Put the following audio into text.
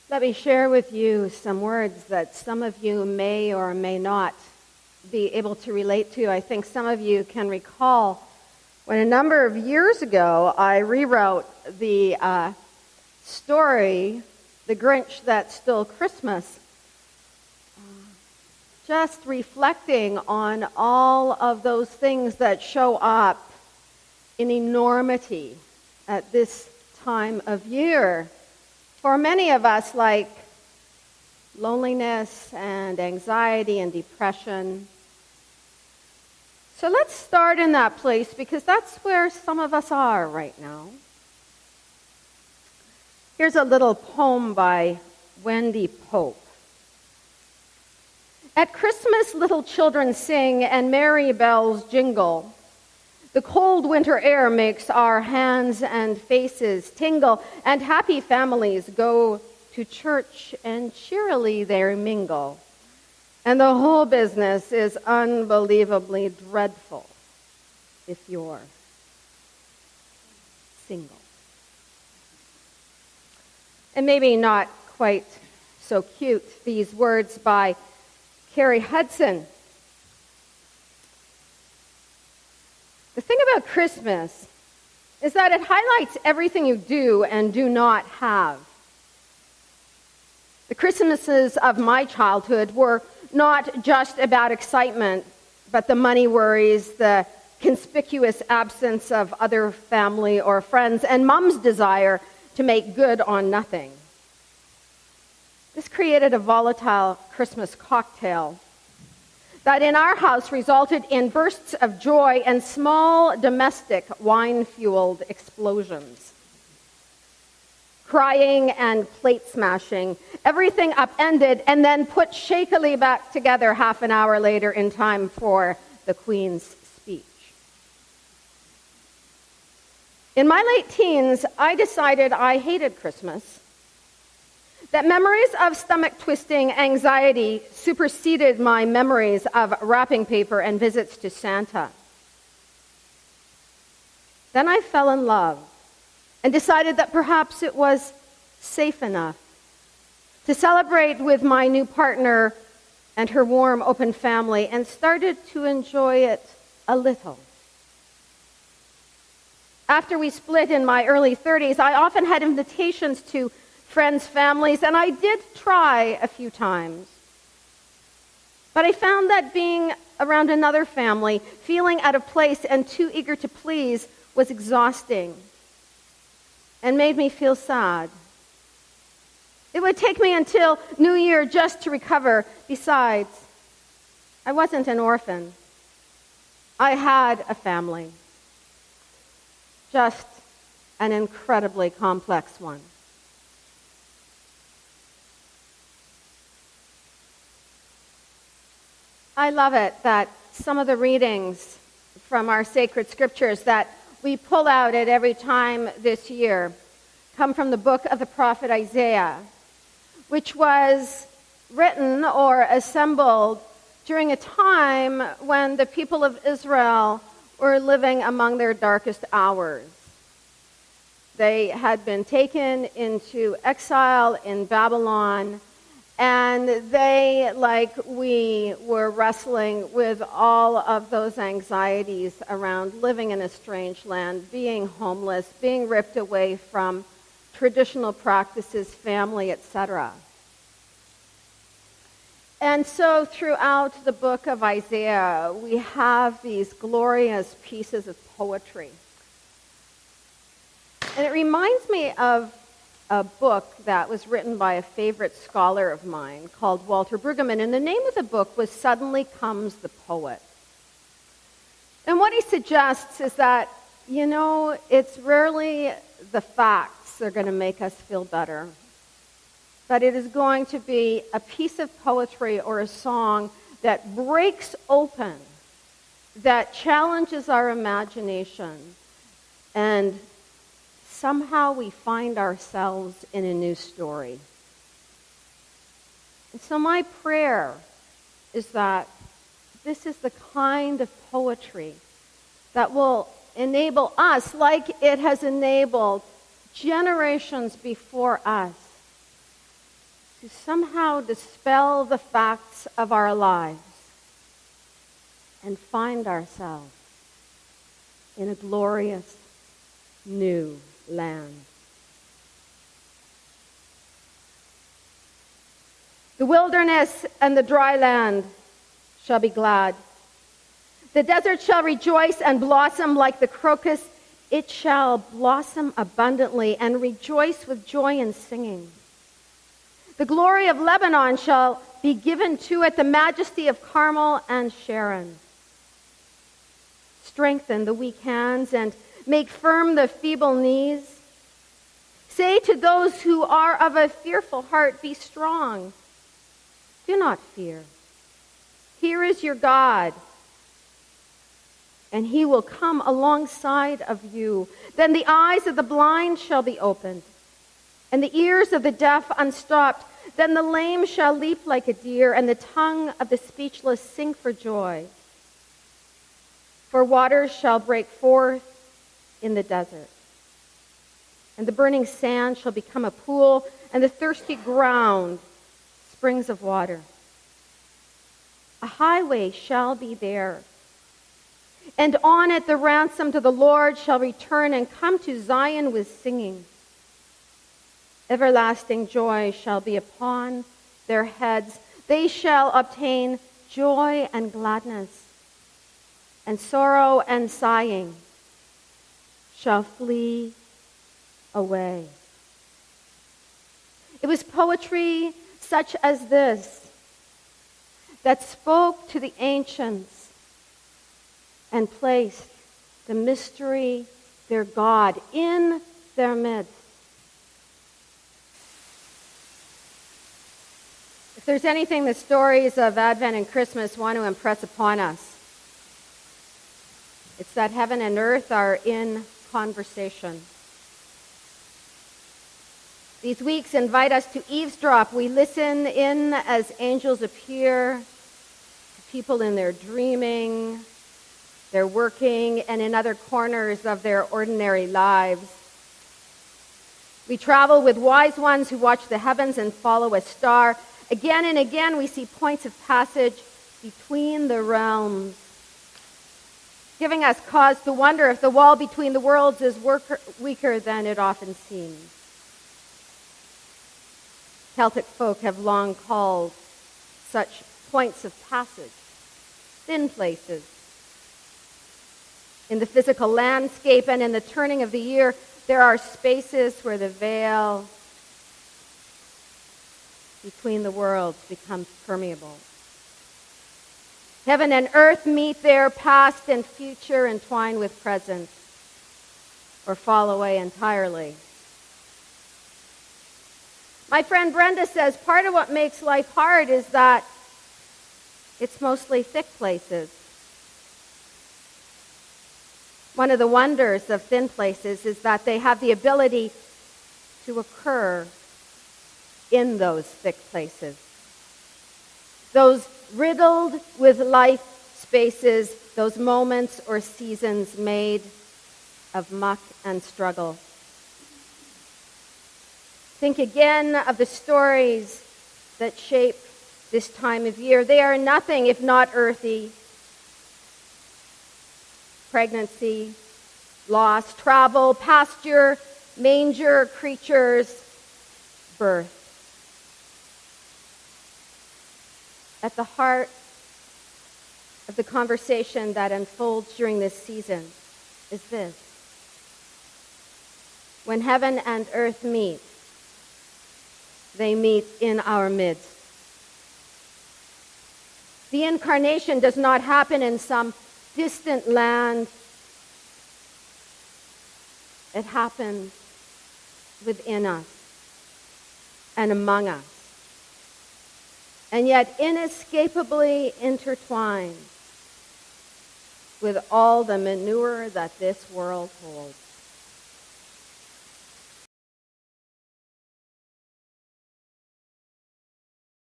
Let me share with you some words that some of you may or may not be able to relate to. I think some of you can recall when a number of years ago I rewrote the story, The Grinch That Stole Christmas, just reflecting on all of those things that show up in enormity at this time of year. For many of us, like loneliness and anxiety and depression. So let's start in that place because that's where some of us are right now. Here's a little poem by Wendy Pope. At Christmas, little children sing and merry bells jingle. The cold winter air makes our hands and faces tingle, and happy families go to church and cheerily they mingle. And the whole business is unbelievably dreadful if you're single. And maybe not quite so cute, these words by Carrie Hudson. The thing about Christmas is that it highlights everything you do and do not have. The Christmases of my childhood were not just about excitement, but the money worries, the conspicuous absence of other family or friends, and Mom's desire to make good on nothing. This created a volatile Christmas cocktail that in our house resulted in bursts of joy and small domestic wine-fueled explosions. Crying and plate smashing, everything upended and then put shakily back together half an hour later in time for the Queen's speech. In my late teens, I decided I hated Christmas. That memories of stomach-twisting anxiety superseded my memories of wrapping paper and visits to Santa. Then I fell in love and decided that perhaps it was safe enough to celebrate with my new partner and her warm, open family, and started to enjoy it a little. After we split in my early 30s, I often had invitations to friends' families, and I did try a few times. But I found that being around another family, feeling out of place and too eager to please, was exhausting and made me feel sad. It would take me until New Year just to recover. Besides, I wasn't an orphan. I had a family, just an incredibly complex one. I love it that some of the readings from our sacred scriptures that we pull out at every time this year come from the book of the prophet Isaiah, which was written or assembled during a time when the people of Israel were living among their darkest hours. They had been taken into exile in Babylon, and they, like we, were wrestling with all of those anxieties around living in a strange land, being homeless, being ripped away from traditional practices, family, etc. And so throughout the book of Isaiah, we have these glorious pieces of poetry. And it reminds me of a book that was written by a favorite scholar of mine called Walter Brueggemann, and the name of the book was Suddenly Comes the Poet. And what he suggests is that, it's rarely the facts that are going to make us feel better, but it is going to be a piece of poetry or a song that breaks open, that challenges our imagination, and somehow we find ourselves in a new story. And so my prayer is that this is the kind of poetry that will enable us, like it has enabled generations before us, to somehow dispel the facts of our lives and find ourselves in a glorious new land. The wilderness and the dry land shall be glad. The desert shall rejoice and blossom like the crocus. It shall blossom abundantly and rejoice with joy and singing. The glory of Lebanon shall be given to it, the majesty of Carmel and Sharon. Strengthen the weak hands and make firm the feeble knees. Say to those who are of a fearful heart, be strong. Do not fear. Here is your God, and he will come alongside of you. Then the eyes of the blind shall be opened, and the ears of the deaf unstopped. Then the lame shall leap like a deer, and the tongue of the speechless sing for joy. For waters shall break forth in the desert, and the burning sand shall become a pool, and the thirsty ground springs of water. A highway shall be there, and on it the ransom to the Lord shall return and come to Zion with singing. Everlasting joy shall be upon their heads. They shall obtain joy and gladness, and sorrow and sighing shall flee away. It was poetry such as this that spoke to the ancients and placed the mystery, their God, in their midst. If there's anything the stories of Advent and Christmas want to impress upon us, it's that heaven and earth are in conversation. These weeks invite us to eavesdrop. We listen in as angels appear to people in their dreaming, their working, and in other corners of their ordinary lives. We travel with wise ones who watch the heavens and follow a star. Again and again we see points of passage between the realms, giving us cause to wonder if the wall between the worlds is weaker than it often seems. Celtic folk have long called such points of passage thin places. In the physical landscape and in the turning of the year, there are spaces where the veil between the worlds becomes permeable. Heaven and earth meet there, past and future entwine with present, or fall away entirely. My friend Brenda says part of what makes life hard is that it's mostly thick places. One of the wonders of thin places is that they have the ability to occur in those thick places. Those riddled with life spaces, those moments or seasons made of muck and struggle. Think again of the stories that shape this time of year. They are nothing if not earthy. Pregnancy, loss, travel, pasture, manger, creatures, birth. At the heart of the conversation that unfolds during this season is this. When heaven and earth meet, they meet in our midst. The incarnation does not happen in some distant land. It happens within us and among us, and yet inescapably intertwined with all the manure that this world holds.